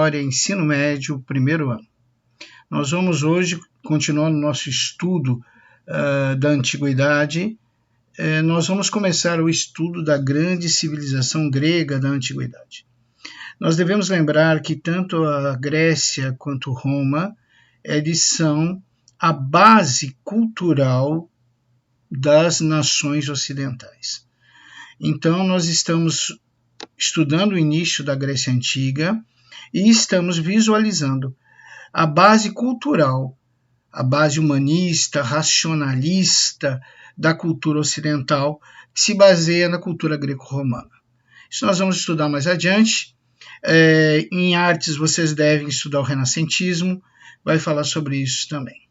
História, Ensino Médio, primeiro ano. Nós vamos hoje, continuando nosso estudo da Antiguidade, nós vamos começar o estudo da grande civilização grega da Antiguidade. Nós devemos lembrar que tanto a Grécia quanto Roma, eles são a base cultural das nações ocidentais. Então, nós estamos estudando o início da Grécia Antiga e estamos visualizando a base cultural, a base humanista, racionalista da cultura ocidental, que se baseia na cultura greco-romana. Isso nós vamos estudar mais adiante. Em artes, vocês devem estudar o renascentismo, vai falar sobre isso também.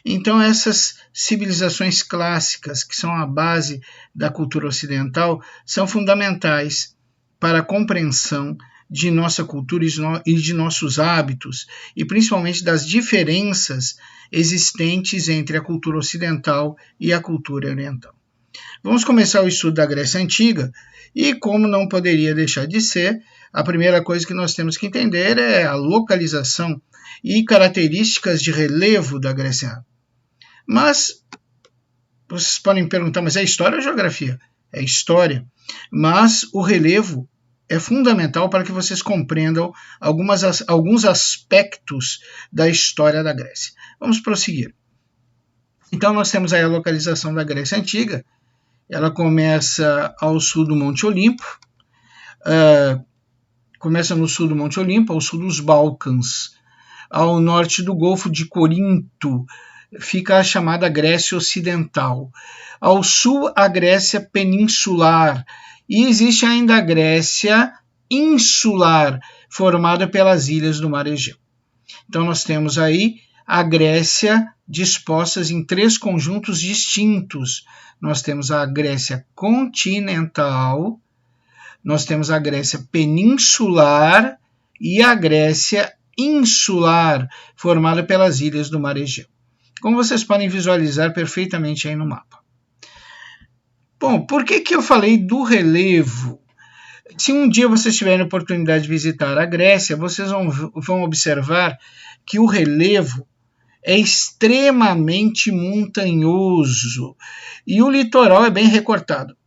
Então, essas civilizações clássicas, que são a base da cultura ocidental, são fundamentais para a compreensão de nossa cultura e de nossos hábitos, e principalmente das diferenças existentes entre a cultura ocidental e a cultura oriental. Vamos começar o estudo da Grécia Antiga, e como não poderia deixar de ser, a primeira coisa que nós temos que entender é a localização e características de relevo da Grécia. Mas, vocês podem me perguntar, mas é história ou geografia? É história, mas o relevo é fundamental para que vocês compreendam alguns aspectos da história da Grécia. Vamos prosseguir. Então, nós temos aí a localização da Grécia Antiga. Ela começa ao sul do Monte Olimpo, começa no sul do Monte Olimpo, ao sul dos Balcãs, ao norte do Golfo de Corinto, fica a chamada Grécia Ocidental. Ao sul, a Grécia Peninsular. E existe ainda a Grécia Insular, formada pelas ilhas do Mar Egeu. Então, nós temos aí a Grécia dispostas em três conjuntos distintos. Nós temos a Grécia continental, nós temos a Grécia peninsular e a Grécia insular, formada pelas ilhas do Mar Egeu. Como vocês podem visualizar perfeitamente aí no mapa. Bom, por que eu falei do relevo? Se um dia vocês tiverem a oportunidade de visitar a Grécia, vocês vão observar que o relevo é extremamente montanhoso e o litoral é bem recortado.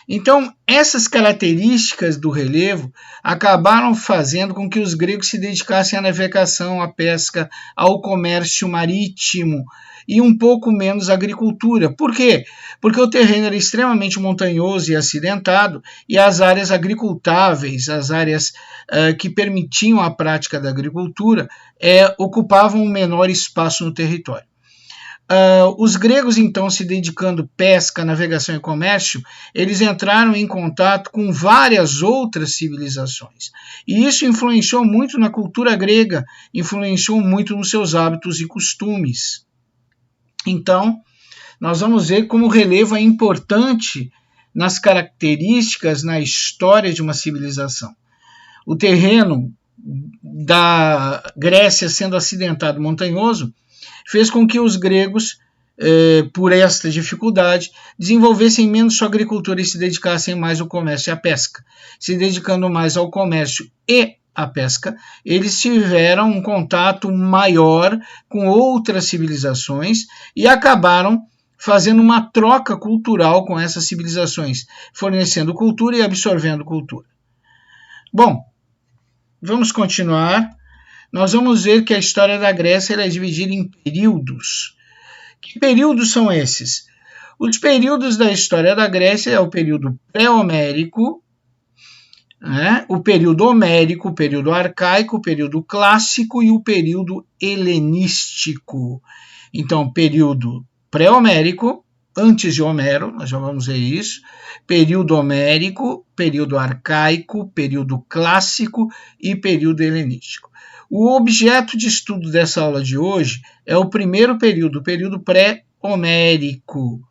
Então, essas características do relevo acabaram fazendo com que os gregos se dedicassem à navegação, à pesca, ao comércio marítimo e um pouco menos à agricultura. Por quê? Porque o terreno era extremamente montanhoso e acidentado e as áreas agricultáveis, as áreas que permitiam a prática da agricultura, ocupavam um menor espaço no território. Os gregos, então, se dedicando pesca, navegação e comércio, eles entraram em contato com várias outras civilizações. E isso influenciou muito na cultura grega, influenciou muito nos seus hábitos e costumes. Então, nós vamos ver como o relevo é importante nas características, na história de uma civilização. O terreno da Grécia sendo acidentado, montanhoso, fez com que os gregos, por esta dificuldade, desenvolvessem menos sua agricultura e se dedicassem mais ao comércio e à pesca. Se dedicando mais ao comércio e à pesca, eles tiveram um contato maior com outras civilizações e acabaram fazendo uma troca cultural com essas civilizações, fornecendo cultura e absorvendo cultura. Bom, vamos continuar. Nós vamos ver que a história da Grécia é dividida em períodos. Que períodos são esses? Os períodos da história da Grécia é o período pré-homérico, o período homérico, o período arcaico, o período clássico e o período helenístico. Então, período pré-homérico, antes de Homero, nós já vamos ver isso, período homérico, período arcaico, período clássico e período helenístico. O objeto de estudo dessa aula de hoje é o primeiro período, o período pré-homérico.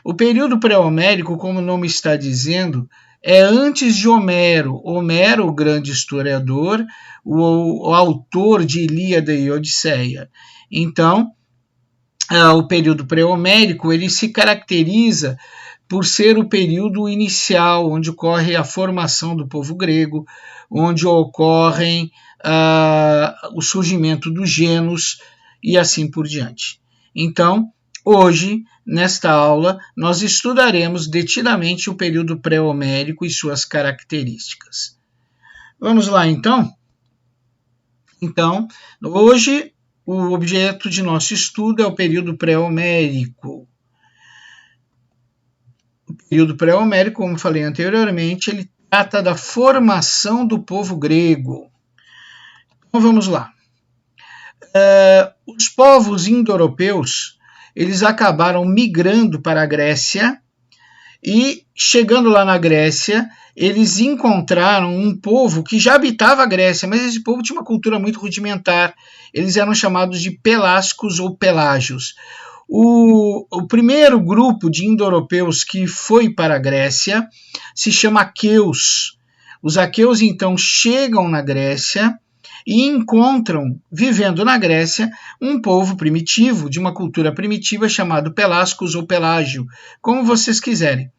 O período pré-homérico, como o nome está dizendo, é antes de Homero. Homero, o grande historiador, o autor de Ilíada e Odisseia. Então, o período pré-homérico ele se caracteriza por ser o período inicial, onde ocorre a formação do povo grego, onde ocorrem o surgimento dos genos e assim por diante. Então, hoje, nesta aula, nós estudaremos detidamente o período pré-homérico e suas características. Vamos lá, então? Então, hoje, o objeto de nosso estudo é o período pré-homérico. O período pré-homérico, como falei anteriormente, ele trata da formação do povo grego. Então, vamos lá. Os povos indo-europeus, eles acabaram migrando para a Grécia e, chegando lá na Grécia, eles encontraram um povo que já habitava a Grécia, mas esse povo tinha uma cultura muito rudimentar. Eles eram chamados de pelascos ou pelágios. O primeiro grupo de indo-europeus que foi para a Grécia se chama aqueus. Os aqueus, então, chegam na Grécia e encontram, vivendo na Grécia, um povo primitivo, de uma cultura primitiva, chamado pelascos ou pelágio, como vocês quiserem.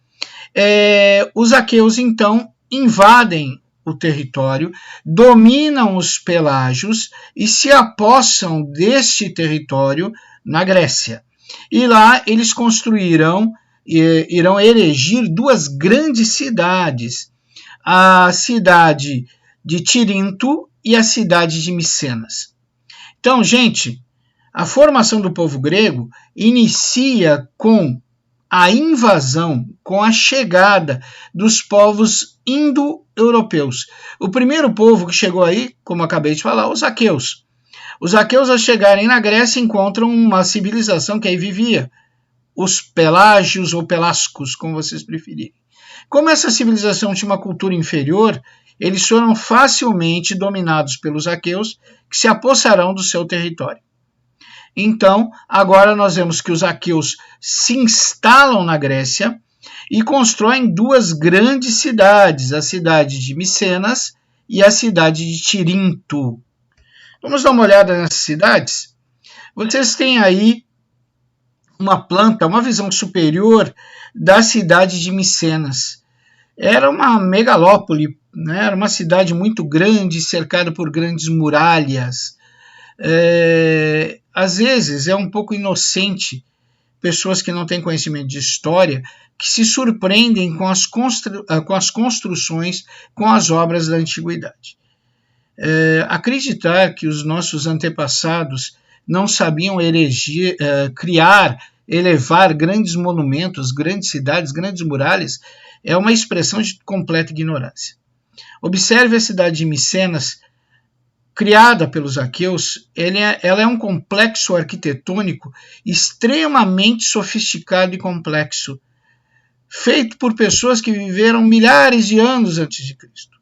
Os aqueus, então, invadem o território, dominam os pelágios e se apossam deste território na Grécia. E lá eles irão erigir duas grandes cidades, a cidade de Tirinto e a cidade de Micenas. Então, gente, a formação do povo grego inicia com a invasão, com a chegada dos povos indo-europeus. O primeiro povo que chegou aí, como acabei de falar, os aqueus. Os aqueus, ao chegarem na Grécia, encontram uma civilização que aí vivia, os pelágios ou pelascos, como vocês preferirem. Como essa civilização tinha uma cultura inferior, eles foram facilmente dominados pelos aqueus, que se apossarão do seu território. Então, agora nós vemos que os aqueus se instalam na Grécia e constroem duas grandes cidades, a cidade de Micenas e a cidade de Tirinto. Vamos dar uma olhada nessas cidades? Vocês têm aí uma visão superior da cidade de Micenas. Era uma megalópole, né? Era uma cidade muito grande, cercada por grandes muralhas. Às vezes é um pouco inocente pessoas que não têm conhecimento de história, que se surpreendem com as construções, com as obras da antiguidade. Acreditar que os nossos antepassados não sabiam criar, elevar grandes monumentos, grandes cidades, grandes muralhas, é uma expressão de completa ignorância. Observe a cidade de Micenas, criada pelos aqueus. Ela é um complexo arquitetônico extremamente sofisticado e complexo, feito por pessoas que viveram milhares de anos antes de Cristo.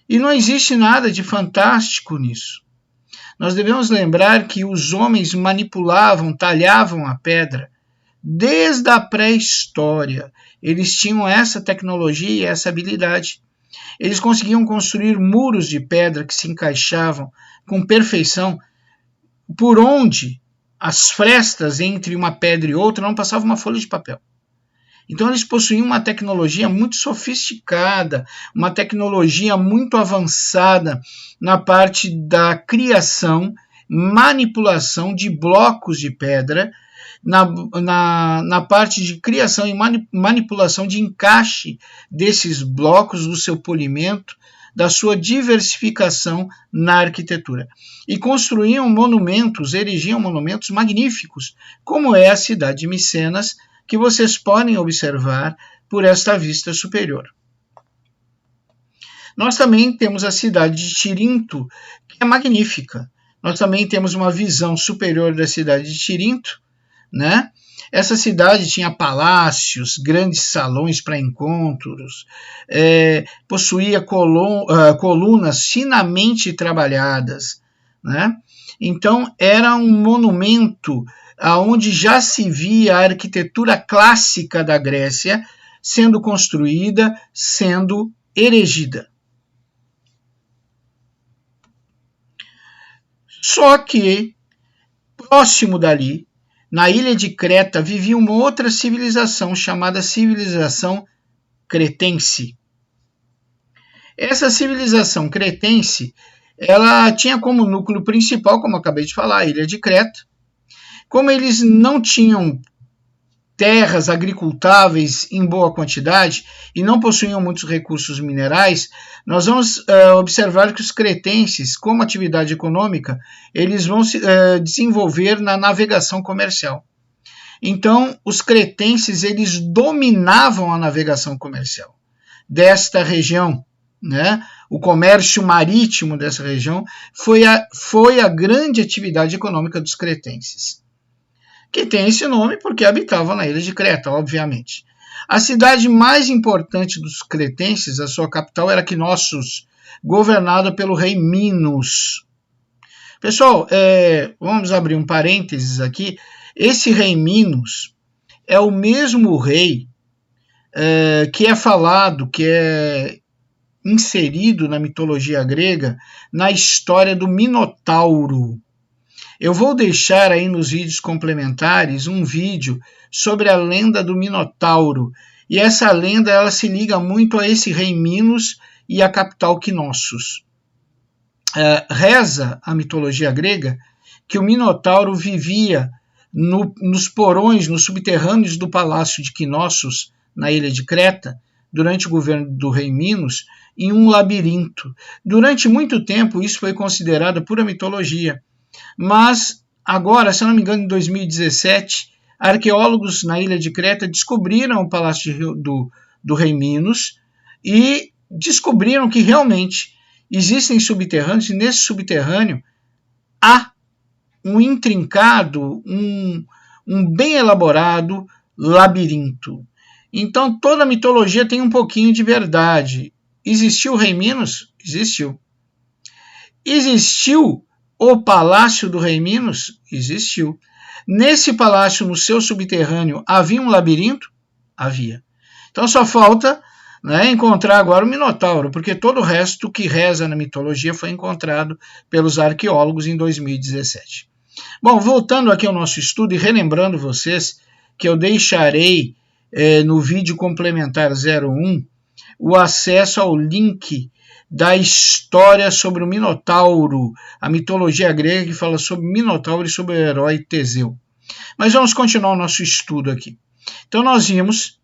E não existe nada de fantástico nisso. Nós devemos lembrar que os homens manipulavam, talhavam a pedra desde a pré-história. Eles tinham essa tecnologia e essa habilidade. Eles conseguiam construir muros de pedra que se encaixavam com perfeição, por onde as frestas entre uma pedra e outra não passavam uma folha de papel. Então eles possuíam uma tecnologia muito sofisticada, uma tecnologia muito avançada na parte da criação, manipulação de blocos de pedra, na parte de criação e manipulação de encaixe desses blocos, do seu polimento, da sua diversificação na arquitetura. E construíam monumentos, erigiam monumentos magníficos, como é a cidade de Micenas, que vocês podem observar por esta vista superior. Nós também temos a cidade de Tirinto, que é magnífica. Nós também temos uma visão superior da cidade de Tirinto, né? Essa cidade tinha palácios, grandes salões para encontros, possuía colunas finamente trabalhadas, né? Então era um monumento onde já se via a arquitetura clássica da Grécia sendo construída, sendo erigida. Só que, próximo dali, na ilha de Creta, vivia uma outra civilização chamada civilização cretense. Essa civilização cretense, ela tinha como núcleo principal, como eu acabei de falar, a ilha de Creta. Como eles não tinham terras agricultáveis em boa quantidade e não possuíam muitos recursos minerais, nós vamos observar que os cretenses, como atividade econômica, eles vão se desenvolver na navegação comercial. Então, os cretenses, eles dominavam a navegação comercial desta região, né? O comércio marítimo dessa região foi a grande atividade econômica dos cretenses, que tem esse nome porque habitavam na ilha de Creta, obviamente. A cidade mais importante dos cretenses, a sua capital, era Knossos, governada pelo rei Minos. Pessoal, vamos abrir um parênteses aqui. Esse rei Minos é o mesmo rei que é falado, que é inserido na mitologia grega, na história do Minotauro. Eu vou deixar aí nos vídeos complementares um vídeo sobre a lenda do Minotauro. E essa lenda ela se liga muito a esse rei Minos e a capital Knossos. Reza a mitologia grega que o Minotauro vivia nos porões, nos subterrâneos do palácio de Knossos, na ilha de Creta, durante o governo do rei Minos, em um labirinto. Durante muito tempo isso foi considerado pura mitologia. Mas agora, se eu não me engano, em 2017, arqueólogos na ilha de Creta descobriram o palácio do rei Minos e descobriram que realmente existem subterrâneos, e nesse subterrâneo há um intrincado, um bem elaborado labirinto. Então toda a mitologia tem um pouquinho de verdade. Existiu o rei Minos? Existiu. Existiu o Palácio do Rei Minos? Existiu. Nesse palácio, no seu subterrâneo, havia um labirinto? Havia. Então só falta, né, encontrar agora o Minotauro, porque todo o resto que reza na mitologia foi encontrado pelos arqueólogos em 2017. Bom, voltando aqui ao nosso estudo e relembrando vocês que eu deixarei no vídeo complementar 01 o acesso ao link da história sobre o Minotauro, a mitologia grega que fala sobre o Minotauro e sobre o herói Teseu. Mas vamos continuar o nosso estudo aqui. Então nós vimos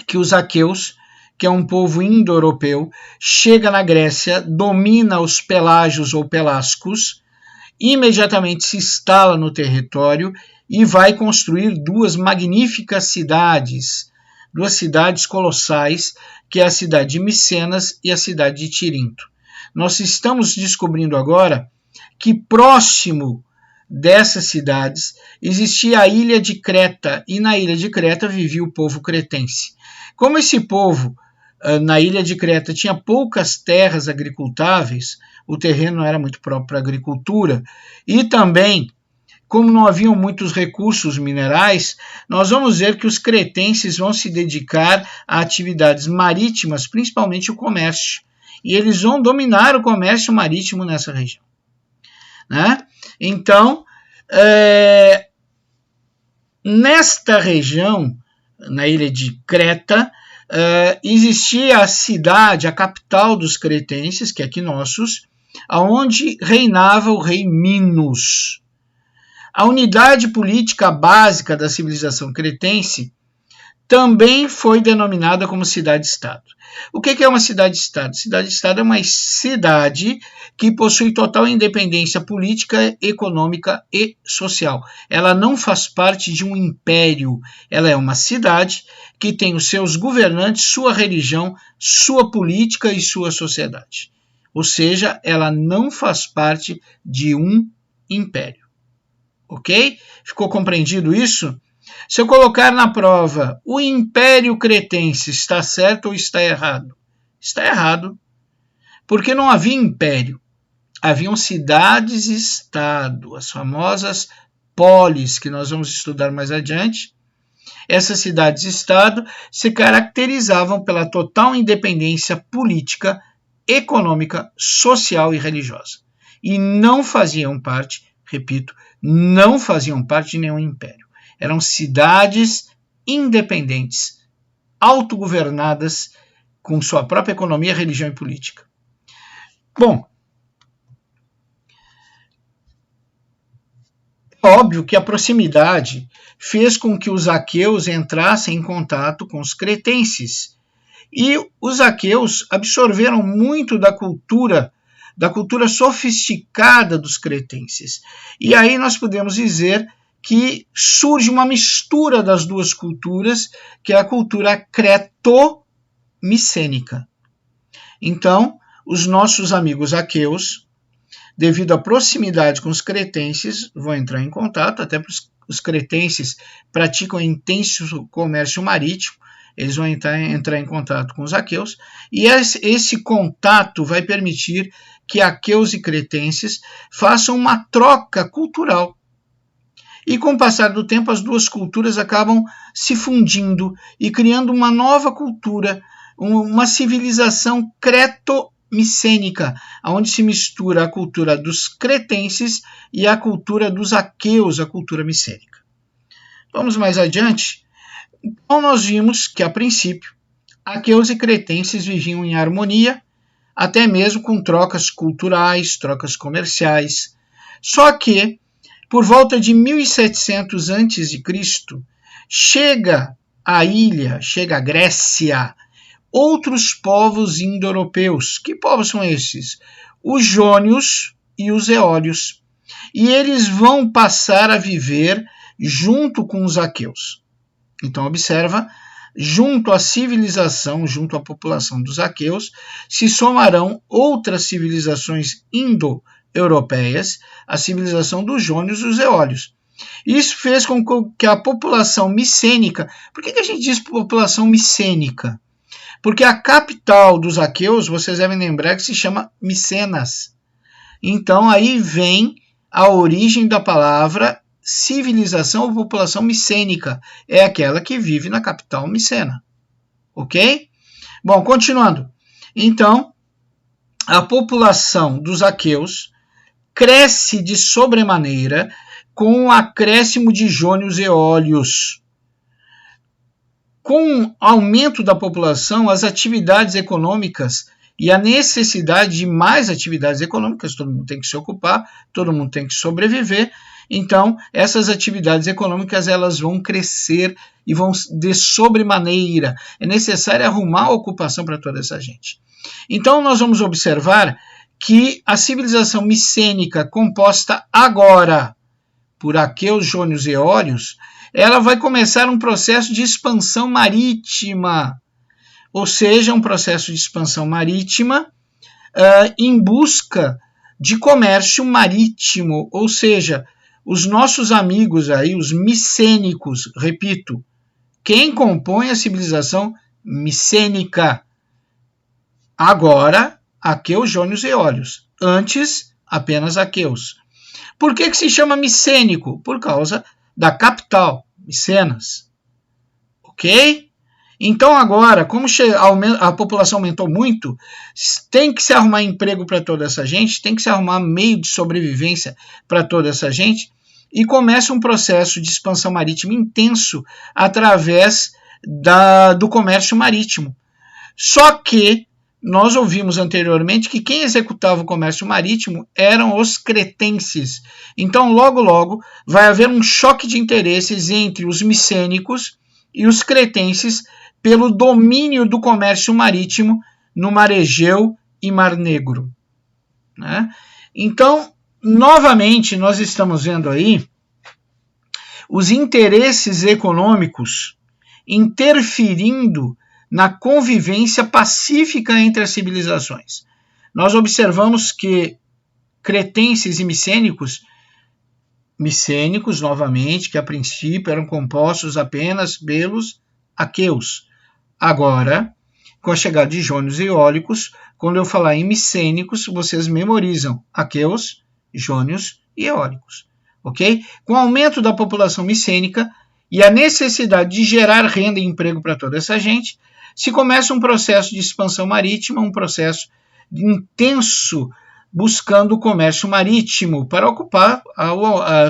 que os aqueus, que é um povo indo-europeu, chega na Grécia, domina os pelágios ou pelascos, imediatamente se instala no território e vai construir duas magníficas cidades, duas cidades colossais, que é a cidade de Micenas e a cidade de Tirinto. Nós estamos descobrindo agora que próximo dessas cidades existia a ilha de Creta, e na ilha de Creta vivia o povo cretense. Como esse povo na ilha de Creta tinha poucas terras agricultáveis, o terreno não era muito próprio para a agricultura, e também, como não haviam muitos recursos minerais, nós vamos ver que os cretenses vão se dedicar a atividades marítimas, principalmente o comércio, e eles vão dominar o comércio marítimo nessa região, né? Então, nesta região, na ilha de Creta, existia a cidade, a capital dos cretenses, que é Knossos, onde reinava o rei Minos. A unidade política básica da civilização cretense também foi denominada como cidade-estado. O que é uma cidade-estado? Cidade-estado é uma cidade que possui total independência política, econômica e social. Ela não faz parte de um império. Ela é uma cidade que tem os seus governantes, sua religião, sua política e sua sociedade. Ou seja, ela não faz parte de um império. Ok? Ficou compreendido isso? Se eu colocar na prova, o Império Cretense está certo ou está errado? Está errado, porque não havia império. Haviam cidades-estado, as famosas polis, que nós vamos estudar mais adiante. Essas cidades-estado se caracterizavam pela total independência política, econômica, social e religiosa. E não faziam parte, repito, não faziam parte de nenhum império. Eram cidades independentes, autogovernadas, com sua própria economia, religião e política. Bom, é óbvio que a proximidade fez com que os aqueus entrassem em contato com os cretenses, e os aqueus absorveram muito da cultura sofisticada dos cretenses. E aí nós podemos dizer que surge uma mistura das duas culturas, que é a cultura creto-micênica. Então, os nossos amigos aqueus, devido à proximidade com os cretenses, vão entrar em contato, até porque os cretenses praticam intenso comércio marítimo, eles vão entrar em contato com os aqueus, e esse contato vai permitir que aqueus e cretenses façam uma troca cultural. E com o passar do tempo, as duas culturas acabam se fundindo e criando uma nova cultura, uma civilização creto-micênica, onde se mistura a cultura dos cretenses e a cultura dos aqueus, a cultura micênica. Vamos mais adiante. Então nós vimos que, a princípio, aqueus e cretenses viviam em harmonia, até mesmo com trocas culturais, trocas comerciais. Só que, por volta de 1700 a.C., chega à ilha, chega à Grécia, outros povos indo-europeus. Que povos são esses? Os jônios e os eólios. E eles vão passar a viver junto com os aqueus. Então, observa, junto à civilização, junto à população dos aqueus, se somarão outras civilizações indo-europeias, a civilização dos jônios e dos eólios. Isso fez com que a população micênica... Por que a gente diz população micênica? Porque a capital dos aqueus, vocês devem lembrar que se chama Micenas. Então, aí vem a origem da palavra civilização ou população micênica. É aquela que vive na capital Micena. Ok? Bom, continuando. Então, a população dos aqueus cresce de sobremaneira com o acréscimo de jônios e eólios. Com o aumento da população, as atividades econômicas e a necessidade de mais atividades econômicas, todo mundo tem que se ocupar, todo mundo tem que sobreviver. Então, essas atividades econômicas elas vão crescer e vão de sobremaneira. É necessário arrumar ocupação para toda essa gente. Então, nós vamos observar que a civilização micênica, composta agora por aqueus, jônios e eólios, ela vai começar um processo de expansão marítima, ou seja, um processo de expansão marítima em busca de comércio marítimo, ou seja, os nossos amigos aí, os micênicos, repito, quem compõe a civilização micênica? Agora, aqueus, jônios e eólios. Antes, apenas aqueus. Por que se chama micênico? Por causa da capital, Micenas. Ok? Então agora, como a população aumentou muito, tem que se arrumar emprego para toda essa gente, tem que se arrumar meio de sobrevivência para toda essa gente, e começa um processo de expansão marítima intenso através do comércio marítimo. Só que nós ouvimos anteriormente que quem executava o comércio marítimo eram os cretenses. Então, logo, logo, vai haver um choque de interesses entre os micênicos e os cretenses pelo domínio do comércio marítimo no Mar Egeu e Mar Negro. Né? Então, novamente, nós estamos vendo aí os interesses econômicos interferindo na convivência pacífica entre as civilizações. Nós observamos que cretenses e micênicos, novamente, que a princípio eram compostos apenas pelos aqueus. Agora, com a chegada de jônios e eólicos, quando eu falar em micênicos, vocês memorizam aqueus, jônios e eólicos. Ok? Com o aumento da população micênica e a necessidade de gerar renda e emprego para toda essa gente, se começa um processo de expansão marítima, um processo intenso buscando o comércio marítimo para ocupar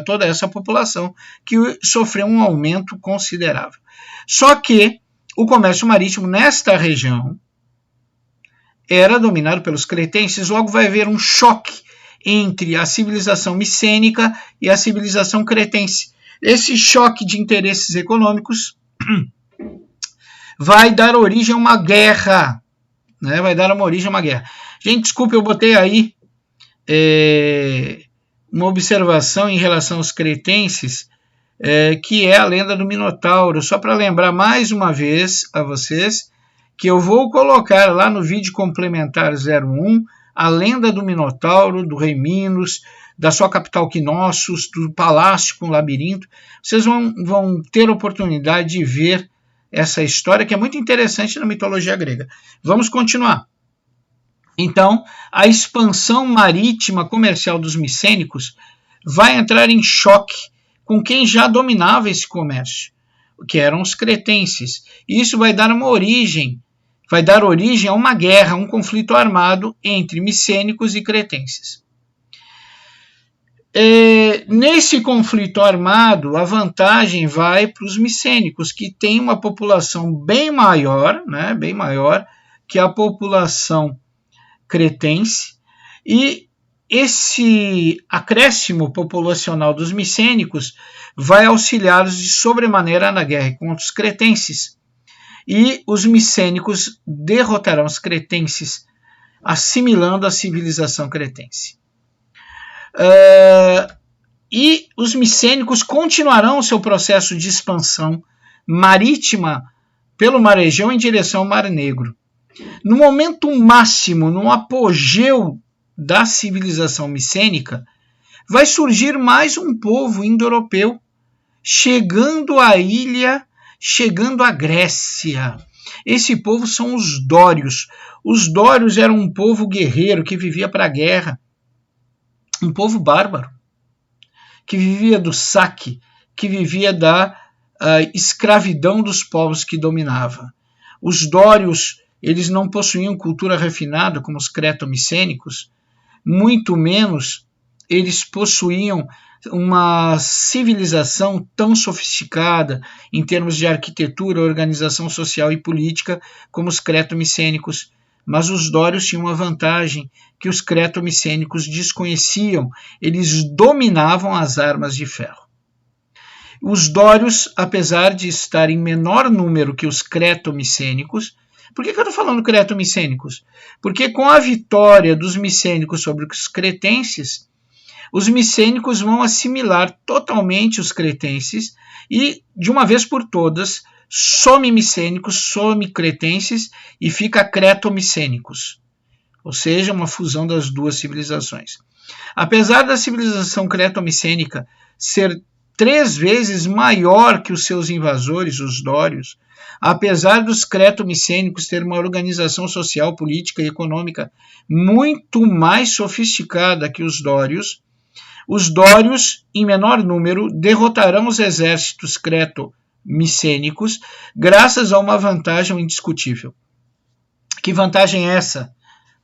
toda essa população que sofreu um aumento considerável. Só que o comércio marítimo nesta região, era dominado pelos cretenses, logo vai haver um choque entre a civilização micênica e a civilização cretense. Esse choque de interesses econômicos vai dar origem a uma guerra, né? Vai dar uma origem a uma guerra. Gente, desculpe, eu botei aí uma observação em relação aos cretenses, que é a lenda do Minotauro, só para lembrar mais uma vez a vocês que eu vou colocar lá no vídeo complementar 01 a lenda do Minotauro, do rei Minos, da sua capital Knossos, do palácio com labirinto. Vocês vão ter oportunidade de ver essa história, que é muito interessante na mitologia grega. Vamos continuar. Então, a expansão marítima comercial dos micênicos vai entrar em choque com quem já dominava esse comércio, que eram os cretenses. E isso vai dar origem a uma guerra, um conflito armado entre micênicos e cretenses. Nesse conflito armado, a vantagem vai para os micênicos, que têm uma população bem maior, né, bem maior que a população cretense, e esse acréscimo populacional dos micênicos vai auxiliá-los de sobremaneira na guerra contra os cretenses. E os micênicos derrotarão os cretenses, assimilando a civilização cretense. E os micênicos continuarão o seu processo de expansão marítima pelo Mar Egeu em direção ao Mar Negro. No momento máximo, no apogeu da civilização micênica, vai surgir mais um povo indo-europeu, chegando à ilha, chegando à Grécia. Esse povo são os dórios. Os dórios eram um povo guerreiro que vivia para a guerra, um povo bárbaro, que vivia do saque, que vivia da escravidão dos povos que dominava. Os dórios, eles não possuíam cultura refinada como os creto-micênicos, muito menos eles possuíam uma civilização tão sofisticada em termos de arquitetura, organização social e política como os creto-micênicos. Mas os dórios tinham uma vantagem que os creto-micênicos desconheciam: eles dominavam as armas de ferro. Os dórios, apesar de estar em menor número que os creto-micênicos, por que eu estou falando creto-micênicos? Porque com a vitória dos micênicos sobre os cretenses, os micênicos vão assimilar totalmente os cretenses e, de uma vez por todas, some micênicos, some cretenses e fica creto-micênicos, ou seja, uma fusão das duas civilizações. Apesar da civilização creto-micênica ser 3 vezes maior que os seus invasores, os dórios, apesar dos creto-micênicos terem uma organização social, política e econômica muito mais sofisticada que os dórios, em menor número, derrotarão os exércitos creto-micênicos graças a uma vantagem indiscutível. Que vantagem é essa?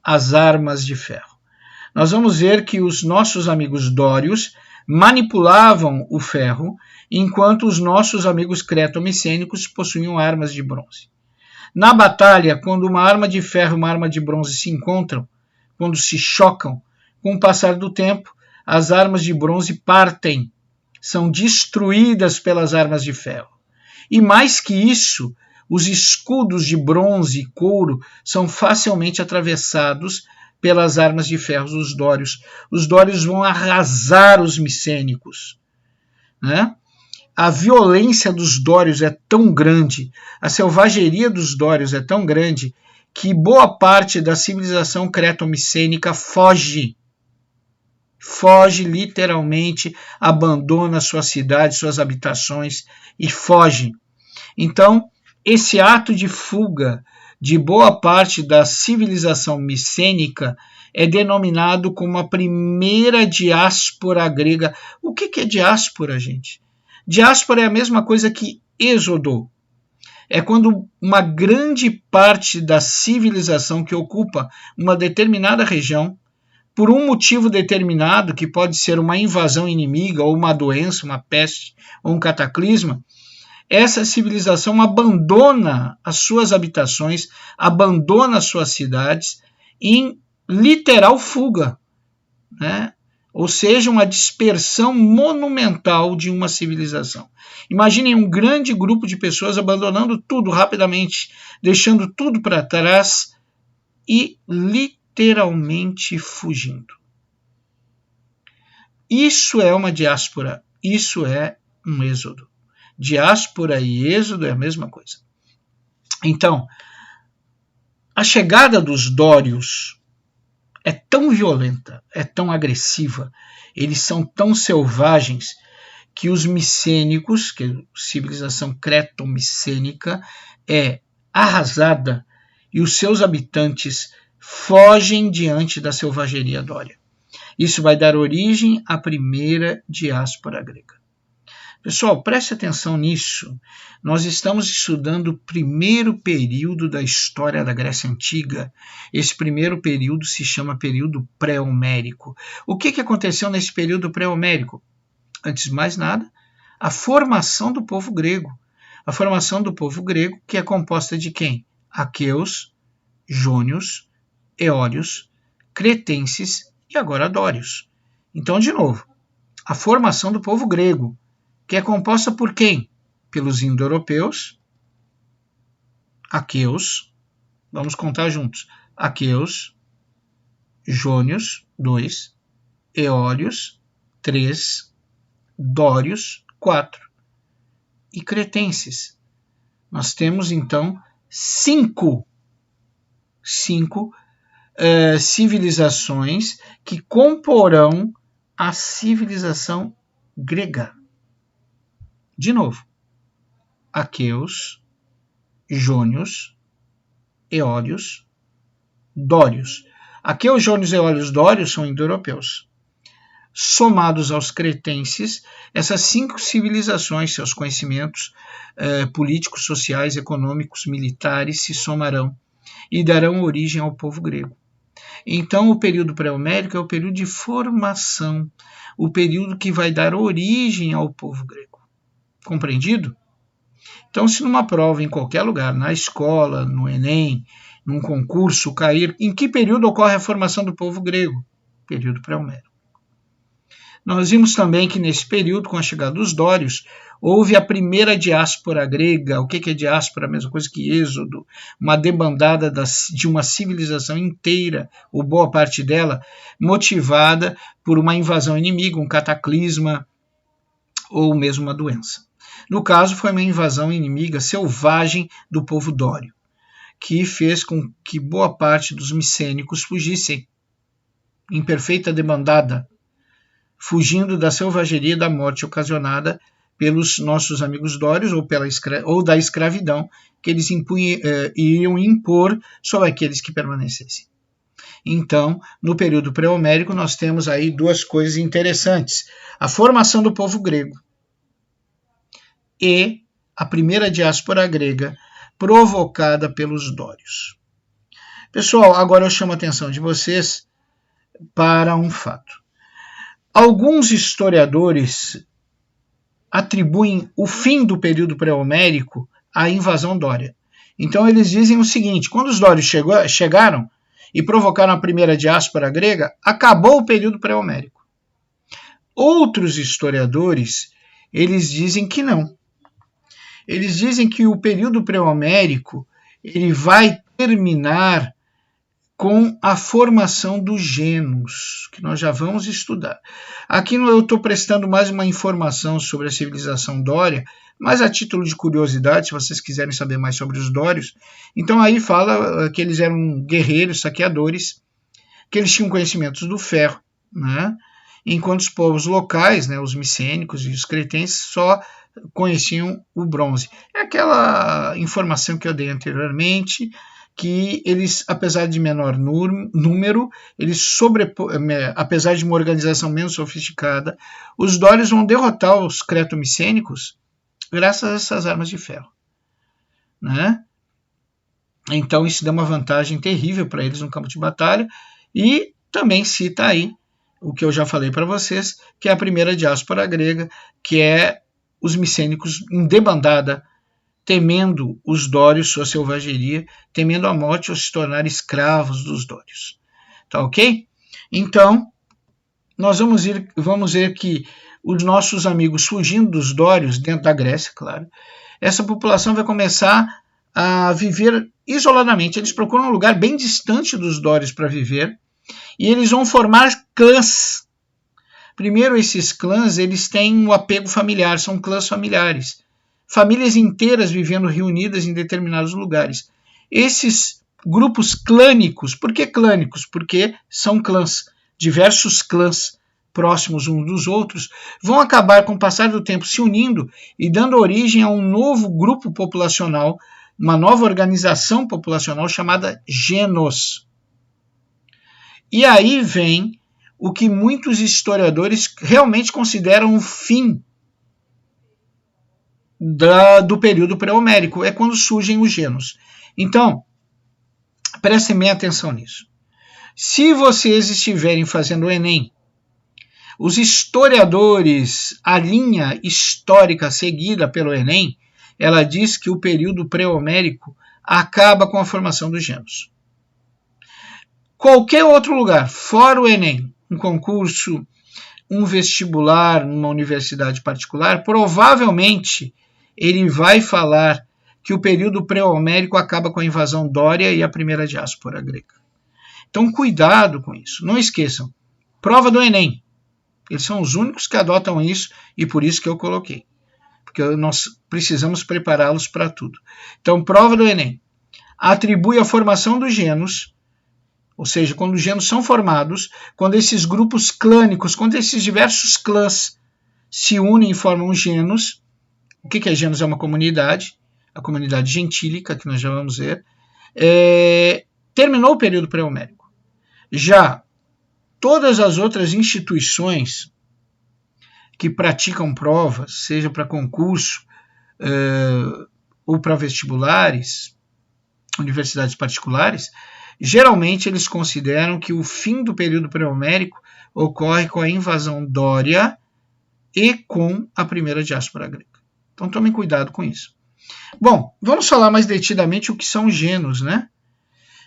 As armas de ferro. Nós vamos ver que os nossos amigos dórios manipulavam o ferro, enquanto os nossos amigos creto-micênicos possuíam armas de bronze. Na batalha, quando uma arma de ferro e uma arma de bronze se encontram, quando se chocam, com o passar do tempo, as armas de bronze partem, são destruídas pelas armas de ferro. E mais que isso, os escudos de bronze e couro são facilmente atravessados pelas armas de ferro dos dórios. Os dórios vão arrasar os micênicos, né? A violência dos dórios é tão grande, a selvageria dos dórios é tão grande, que boa parte da civilização creto-micênica foge literalmente, abandona suas cidades, suas habitações e foge. Então, esse ato de fuga de boa parte da civilização micênica é denominado como a primeira diáspora grega. O que é diáspora, gente? Diáspora é a mesma coisa que êxodo. É quando uma grande parte da civilização que ocupa uma determinada região, por um motivo determinado, que pode ser uma invasão inimiga, ou uma doença, uma peste, ou um cataclisma, essa civilização abandona as suas habitações, abandona as suas cidades em literal fuga, né? Ou seja, uma dispersão monumental de uma civilização. Imaginem um grande grupo de pessoas abandonando tudo rapidamente, deixando tudo para trás e literalmente fugindo. Isso é uma diáspora, isso é um êxodo. Diáspora e êxodo é a mesma coisa. Então, a chegada dos dórios é tão violenta, é tão agressiva, eles são tão selvagens que os micênicos, que a civilização creto-micênica, é arrasada e os seus habitantes fogem diante da selvageria dória. Isso vai dar origem à primeira diáspora grega. Pessoal, preste atenção nisso. Nós estamos estudando o primeiro período da história da Grécia Antiga. Esse primeiro período se chama período pré-homérico. O que aconteceu nesse período pré-homérico? Antes de mais nada, a formação do povo grego. A formação do povo grego, que é composta de quem? Aqueus, jônios, eólios, cretenses e agora dórios. Então, de novo, a formação do povo grego, que é composta por quem? Pelos indo-europeus, aqueus, vamos contar juntos, aqueus, jônios, 2, eólios, 3, dórios, 4 e cretenses. Nós temos, então, cinco civilizações que comporão a civilização grega. De novo, aqueus, jônios, eólios, dórios. Aqueus, jônios, eólios, dórios são indo-europeus. Somados aos cretenses, essas 5 civilizações, seus conhecimentos políticos, sociais, econômicos, militares se somarão e darão origem ao povo grego. Então, o período pré-homérico é o período de formação, o período que vai dar origem ao povo grego. Compreendido? Então, se numa prova em qualquer lugar, na escola, no Enem, num concurso, cair, em que período ocorre a formação do povo grego? Período pré-homérico. Nós vimos também que nesse período, com a chegada dos dórios, houve a primeira diáspora grega. O que é diáspora? A mesma coisa que êxodo, uma debandada de uma civilização inteira, ou boa parte dela, motivada por uma invasão inimiga, um cataclisma ou mesmo uma doença. No caso, foi uma invasão inimiga selvagem do povo dório, que fez com que boa parte dos micênicos fugissem em perfeita debandada, fugindo da selvageria da morte ocasionada pelos nossos amigos dórios ou da escravidão que eles iriam impor sobre aqueles que permanecessem. Então, no período pré-homérico, nós temos aí 2 coisas interessantes. A formação do povo grego e a primeira diáspora grega provocada pelos dórios. Pessoal, agora eu chamo a atenção de vocês para um fato. Alguns historiadores atribuem o fim do período pré-homérico à invasão dória. Então eles dizem o seguinte: quando os dórios chegaram e provocaram a primeira diáspora grega, acabou o período pré-homérico. Outros historiadores, eles dizem que não. Eles dizem que o período pré-homérico ele vai terminar com a formação dos genos, que nós já vamos estudar. Aqui eu estou prestando mais uma informação sobre a civilização dória, mas a título de curiosidade, se vocês quiserem saber mais sobre os dórios, então aí fala que eles eram guerreiros, saqueadores, que eles tinham conhecimentos do ferro, né? Enquanto os povos locais, né, os micênicos e os cretenses, só conheciam o bronze. É aquela informação que eu dei anteriormente, que eles, apesar de menor número, apesar de uma organização menos sofisticada, os dórios vão derrotar os creto-micênicos graças a essas armas de ferro, né? Então isso dá uma vantagem terrível para eles no campo de batalha, e também cita aí o que eu já falei para vocês, que é a primeira diáspora grega, que é os micênicos em debandada temendo os dórios, sua selvageria, temendo a morte ou se tornar escravos dos dórios. Tá ok? Então, nós vamos ver que os nossos amigos fugindo dos dórios, dentro da Grécia, claro, essa população vai começar a viver isoladamente. Eles procuram um lugar bem distante dos dórios para viver e eles vão formar clãs. Primeiro, esses clãs eles têm um apego familiar, são clãs familiares. Famílias inteiras vivendo reunidas em determinados lugares. Esses grupos clânicos, por que clânicos? Porque são clãs, diversos clãs próximos uns dos outros, vão acabar com o passar do tempo se unindo e dando origem a um novo grupo populacional, uma nova organização populacional chamada genos. E aí vem o que muitos historiadores realmente consideram o fim do período pré-homérico, é quando surgem os genos. Então, prestem bem atenção nisso. Se vocês estiverem fazendo o Enem, os historiadores, a linha histórica seguida pelo Enem, ela diz que o período pré-homérico acaba com a formação dos genos. Qualquer outro lugar, fora o Enem, um concurso, um vestibular, numa universidade particular, provavelmente ele vai falar que o período pré-homérico acaba com a invasão dória e a primeira diáspora grega. Então, cuidado com isso. Não esqueçam, prova do Enem. Eles são os únicos que adotam isso e por isso que eu coloquei. Porque nós precisamos prepará-los para tudo. Então, prova do Enem. Atribui a formação dos genos, ou seja, quando os genos são formados, quando esses grupos clânicos, quando esses diversos clãs se unem e formam genos. O que é genos? É uma comunidade, a comunidade gentílica, que nós já vamos ver. Terminou o período pré-homérico. Já todas as outras instituições que praticam provas, seja para concurso ou para vestibulares, universidades particulares, geralmente eles consideram que o fim do período pré-homérico ocorre com a invasão dória e com a primeira diáspora grega. Então tomem cuidado com isso. Bom, vamos falar mais detidamente o que são genos, né?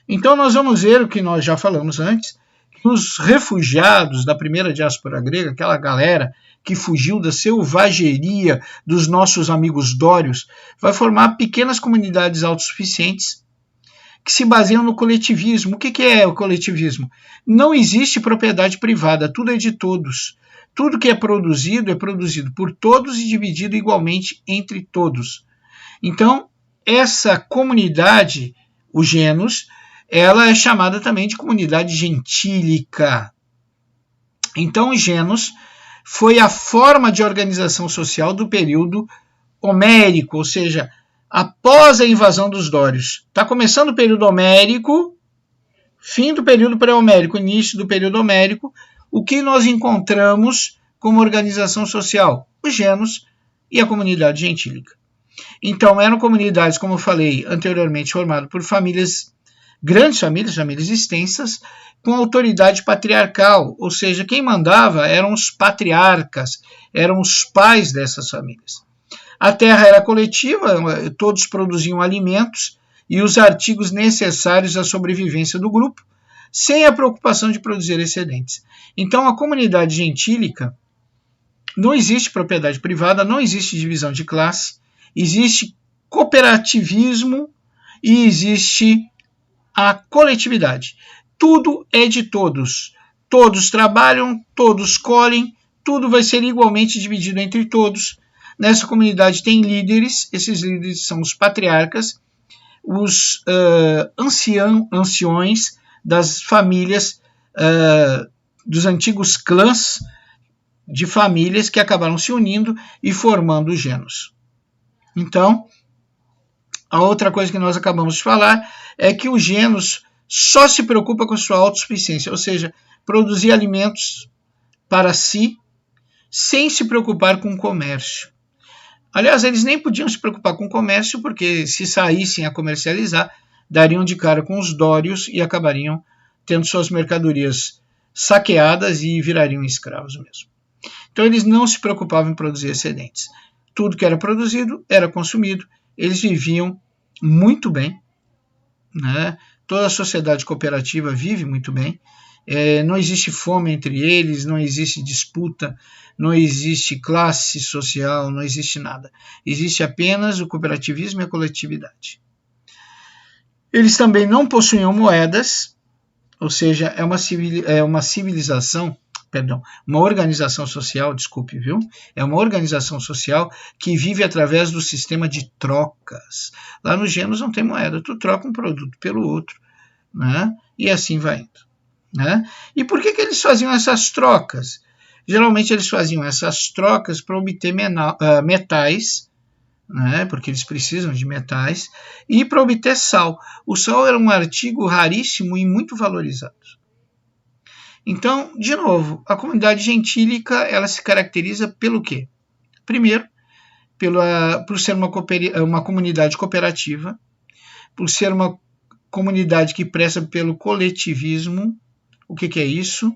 Então nós vamos ver o que nós já falamos antes, que os refugiados da primeira diáspora grega, aquela galera que fugiu da selvageria dos nossos amigos dórios, vai formar pequenas comunidades autossuficientes que se baseiam no coletivismo. O que é o coletivismo? Não existe propriedade privada, tudo é de todos. Tudo que é produzido por todos e dividido igualmente entre todos. Então, essa comunidade, o genus, ela é chamada também de comunidade gentílica. Então, o genus foi a forma de organização social do período homérico, ou seja, após a invasão dos dórios. Está começando o período homérico, fim do período pré-homérico, início do período homérico. O que nós encontramos como organização social? Os genus e a comunidade gentílica. Então, eram comunidades, como eu falei anteriormente, formadas por famílias, grandes famílias, famílias extensas, com autoridade patriarcal, ou seja, quem mandava eram os patriarcas, eram os pais dessas famílias. A terra era coletiva, todos produziam alimentos e os artigos necessários à sobrevivência do grupo, sem a preocupação de produzir excedentes. Então, a comunidade gentílica, não existe propriedade privada, não existe divisão de classe, existe cooperativismo e existe a coletividade. Tudo é de todos. Todos trabalham, todos colhem, tudo vai ser igualmente dividido entre todos. Nessa comunidade tem líderes, esses líderes são os patriarcas, os anciões das famílias, dos antigos clãs de famílias que acabaram se unindo e formando os genus. Então, a outra coisa que nós acabamos de falar é que o genus só se preocupa com a sua autossuficiência, ou seja, produzir alimentos para si, sem se preocupar com o comércio. Aliás, eles nem podiam se preocupar com o comércio, porque se saíssem a comercializar, dariam de cara com os dórios e acabariam tendo suas mercadorias saqueadas e virariam escravos mesmo. Então, eles não se preocupavam em produzir excedentes. Tudo que era produzido era consumido eles viviam muito bem, né? Toda a sociedade cooperativa vive muito bem, não existe fome entre eles, não existe disputa, não existe classe social, não existe nada. Existe apenas o cooperativismo e a coletividade. Eles também não possuíam moedas, ou seja, uma civilização, perdão, uma organização social, desculpe, viu? É uma organização social que vive através do sistema de trocas. Lá nos Genos não tem moeda, tu troca um produto pelo outro, né? E assim vai indo. Né? E por que eles faziam essas trocas? Geralmente eles faziam essas trocas para obter metais, né? Porque eles precisam de metais, e para obter sal. O sal era um artigo raríssimo e muito valorizado. Então, de novo, a comunidade gentílica ela se caracteriza pelo quê? Primeiro, por ser uma comunidade cooperativa, por ser uma comunidade que preza pelo coletivismo. O que é isso?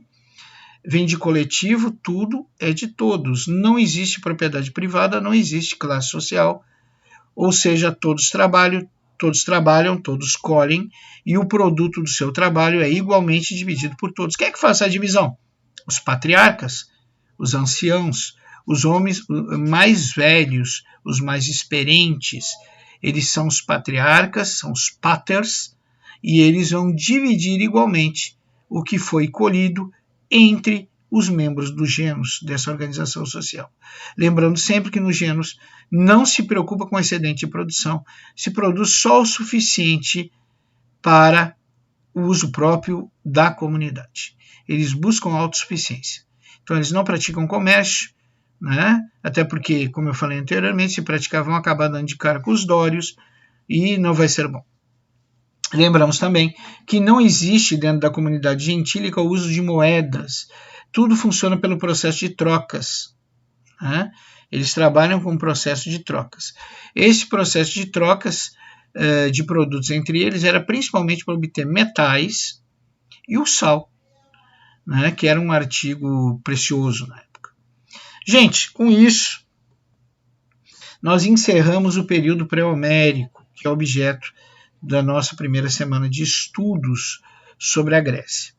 Vem de coletivo, tudo é de todos. Não existe propriedade privada, não existe classe social, ou seja, todos trabalham, todos colhem, e o produto do seu trabalho é igualmente dividido por todos. Quem é que faz essa divisão? Os patriarcas, os anciãos, os homens mais velhos, os mais experientes. Eles são os patriarcas, são os paters, e eles vão dividir igualmente o que foi colhido entre os membros dos Genos dessa organização social. Lembrando sempre que nos Genos não se preocupa com excedente de produção, se produz só o suficiente para o uso próprio da comunidade. Eles buscam autossuficiência. Então eles não praticam comércio, né? Até porque, como eu falei anteriormente, se praticar vão acabar dando de cara com os dórios e não vai ser bom. Lembramos também que não existe dentro da comunidade gentílica o uso de moedas. Tudo funciona pelo processo de trocas. Né? Eles trabalham com o processo de trocas. Esse processo de trocas de produtos entre eles era principalmente para obter metais e o sal, né? Que era um artigo precioso na época. Gente, com isso, nós encerramos o período pré-homérico, que é objeto da nossa primeira semana de estudos sobre a Grécia.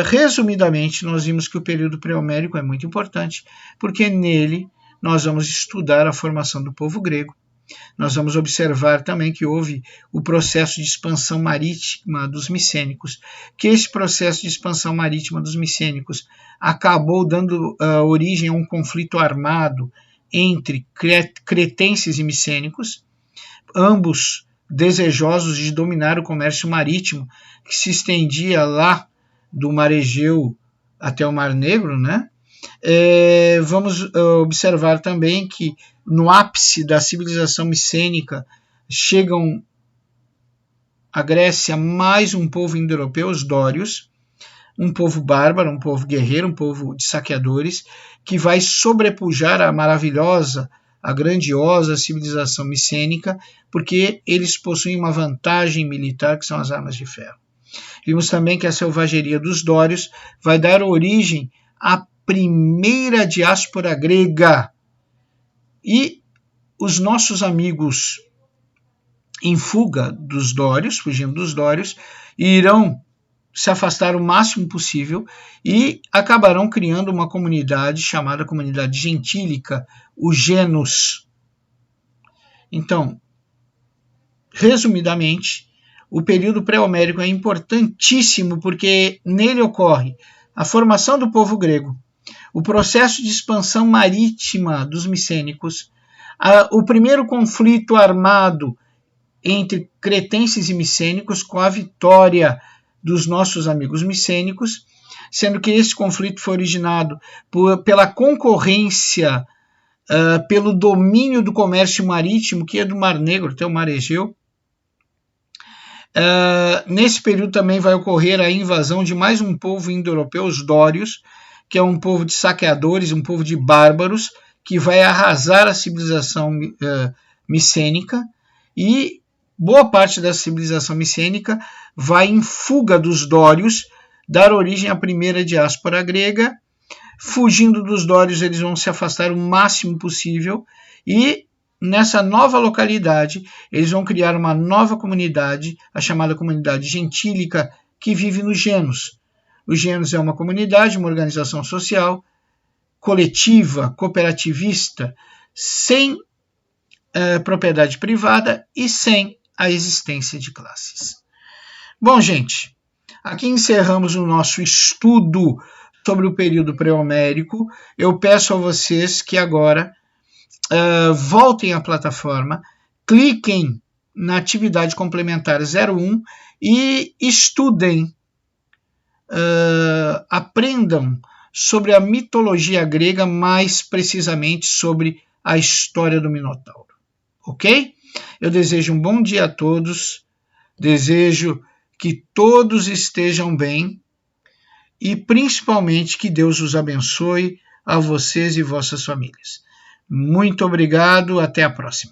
Resumidamente, nós vimos que o período pré-homérico é muito importante, porque nele nós vamos estudar a formação do povo grego. Nós vamos observar também que houve o processo de expansão marítima dos micênicos, que esse processo de expansão marítima dos micênicos acabou dando origem a um conflito armado entre cretenses e micênicos, ambos desejosos de dominar o comércio marítimo, que se estendia lá do Mar Egeu até o Mar Negro, né? Vamos observar também que no ápice da civilização micênica chegam à Grécia mais um povo indo-europeu, os dórios, um povo bárbaro, um povo guerreiro, um povo de saqueadores, que vai sobrepujar a maravilhosa, a grandiosa civilização micênica, porque eles possuem uma vantagem militar, que são as armas de ferro. Vimos também que a selvageria dos dórios vai dar origem à primeira diáspora grega. E os nossos amigos em fuga dos dórios, fugindo dos dórios, irão se afastar o máximo possível e acabarão criando uma comunidade chamada comunidade gentílica, os Genos. Então, resumidamente, o período pré-homérico é importantíssimo porque nele ocorre a formação do povo grego, o processo de expansão marítima dos micênicos, o primeiro conflito armado entre cretenses e micênicos com a vitória dos nossos amigos micênicos, sendo que esse conflito foi originado pela concorrência, pelo domínio do comércio marítimo, que é do Mar Negro até o Mar Egeu. Nesse período também vai ocorrer a invasão de mais um povo indo-europeu, os dórios, que é um povo de saqueadores, um povo de bárbaros, que vai arrasar a civilização micênica, e boa parte da civilização micênica vai em fuga dos dórios, dar origem à primeira diáspora grega. Fugindo dos dórios, eles vão se afastar o máximo possível, e nessa nova localidade, eles vão criar uma nova comunidade, a chamada comunidade gentílica, que vive nos Genos. Os Genos é uma comunidade, uma organização social, coletiva, cooperativista, sem propriedade privada e sem a existência de classes. Bom, gente, aqui encerramos o nosso estudo sobre o período pré-homérico. Eu peço a vocês que agora voltem à plataforma, cliquem na atividade complementar 01 e estudem, aprendam sobre a mitologia grega, mais precisamente sobre a história do Minotauro. Ok? Eu desejo um bom dia a todos, desejo que todos estejam bem e principalmente que Deus os abençoe a vocês e vossas famílias. Muito obrigado, até a próxima.